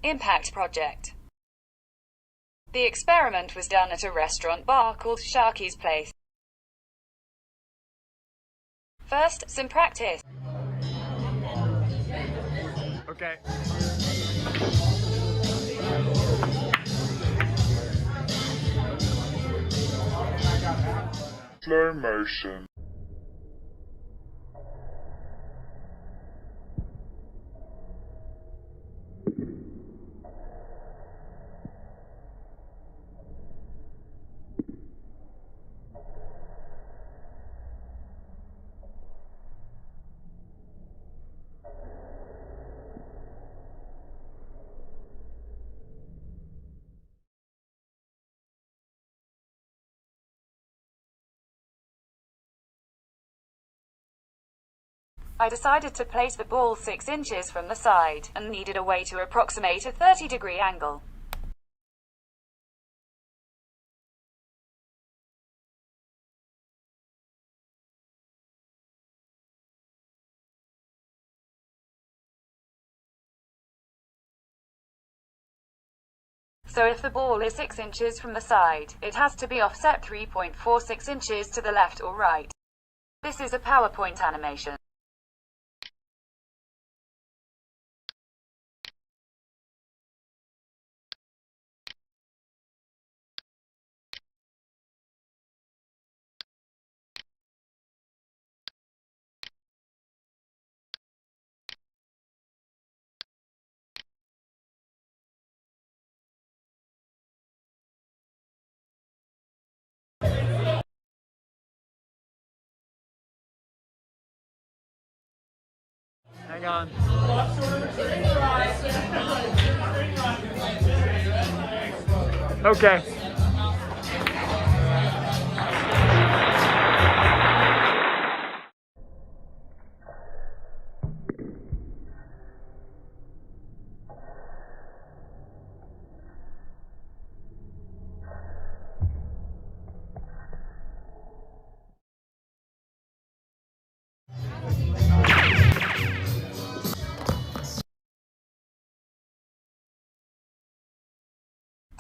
Impact Project. The experiment was done at a restaurant bar called Sharky's Place. First, some practice. Okay. Slow motion. I decided to place the ball 6 inches from the side, and needed a way to approximate a 30-degree angle. So if the ball is 6 inches from the side, it has to be offset 3.46 inches to the left or right. This is a PowerPoint animation. Hang on. Okay.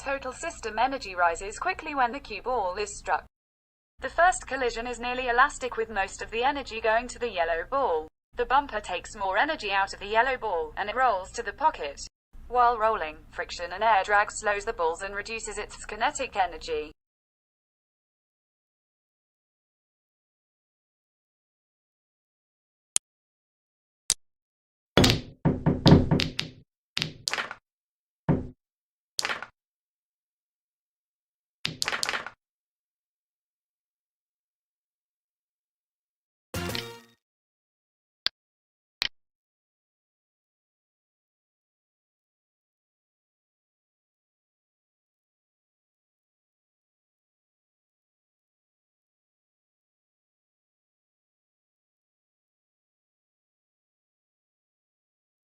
Total system energy rises quickly when the cue ball is struck. The first collision is nearly elastic, with most of the energy going to the yellow ball. The bumper takes more energy out of the yellow ball, and it rolls to the pocket. While rolling, friction and air drag slows the balls and reduces its kinetic energy.